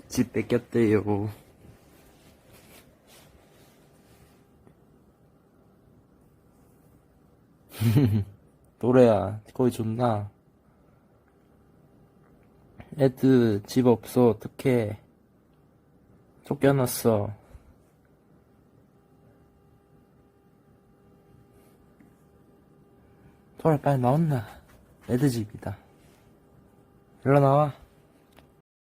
집 뺏겼대요. 노래야, 거기 좋나? 애들 집 없어, 어떡해. 쫓겨났어. 돌아, 빨리 나온나. 애들 집이다. 일로 나와.